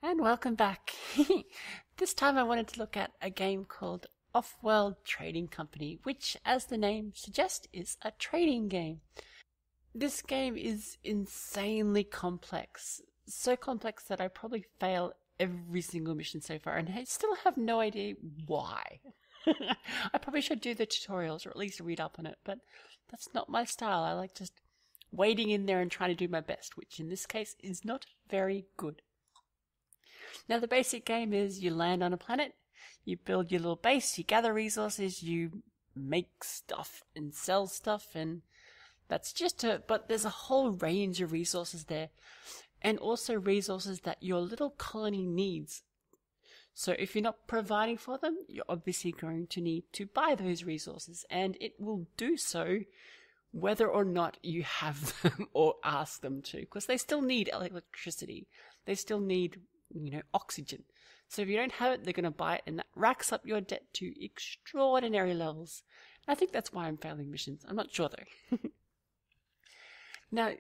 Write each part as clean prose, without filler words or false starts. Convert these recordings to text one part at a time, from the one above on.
And welcome back. This time I wanted to look at a game called Offworld Trading Company, which, as the name suggests, is a trading game. This game is insanely complex. So complex that I probably fail every single mission so far, and I still have no idea why. I probably should do the tutorials, or at least read up on it, but that's not my style. I like just wading in there and trying to do my best, which in this case is not very good. Now, the basic game is you land on a planet, you build your little base, you gather resources, you make stuff and sell stuff, and that's just it. But there's a whole range of resources there, and also resources that your little colony needs. So if you're not providing for them, you're obviously going to need to buy those resources, and it will do so whether or not you have them or ask them to, because they still need electricity. They still need oxygen. So if you don't have it, they're going to buy it, and that racks up your debt to extraordinary levels. I think that's why I'm failing missions. I'm not sure though. Now,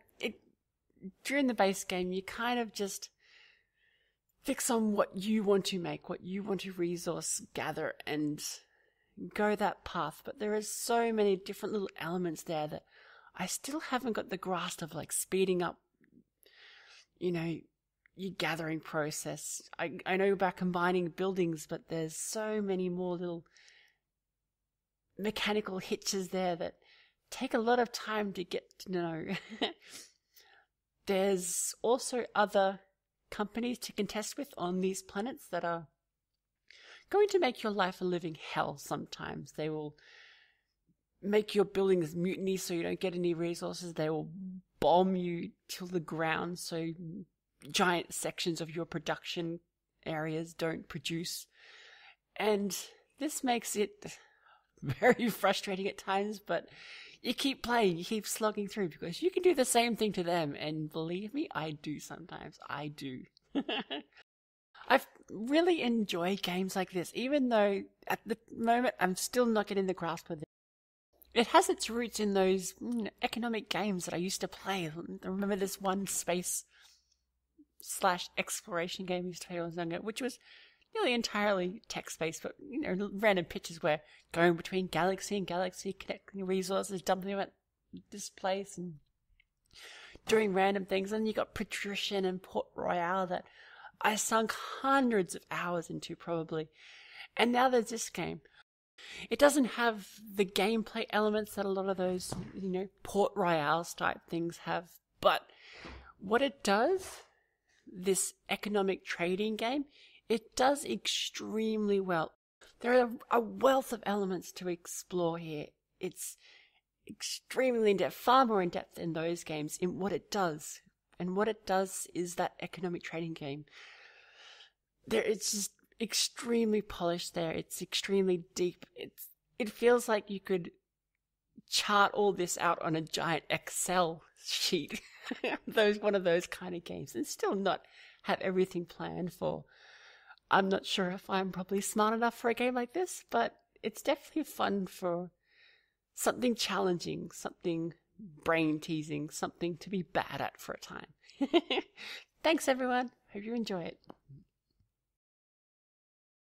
during the base game, you kind of just fix on what you want to make, what you want to resource gather, and go that path. But there are so many different little elements there that I still haven't got the grasp of, like speeding up, your gathering process. I know about combining buildings, but there's so many more little mechanical hitches there that take a lot of time to get to know. There's also other companies to contest with on these planets that are going to make your life a living hell sometimes. They will make your buildings mutiny so you don't get any resources. They will bomb you to the ground so giant sections of your production areas don't produce. And this makes it very frustrating at times, but you keep playing, you keep slogging through, because you can do the same thing to them, and believe me, I do sometimes. I do. I really enjoy games like this, even though at the moment I'm still not getting the grasp of it. It has its roots in those economic games that I used to play. I remember this one space/exploration game I used to play when I was younger, which was nearly entirely text-based, but random pictures where going between galaxy and galaxy, connecting resources, dumping them at this place, and doing random things. And you got Patrician and Port Royale that I sunk hundreds of hours into probably. And now there's this game. It doesn't have the gameplay elements that a lot of those, Port Royale type things have, but what it does, this economic trading game, it does extremely well. There are a wealth of elements to explore here. It's extremely in-depth, far more in-depth than those games in what it does. And what it does is that economic trading game. It's just extremely polished there. It's extremely deep. It feels like you could chart all this out on a giant Excel sheet. One of those kind of games, and still not have everything planned for. I'm not sure if I'm probably smart enough for a game like this, but it's definitely fun for something challenging, something brain-teasing, something to be bad at for a time. Thanks, everyone. Hope you enjoy it.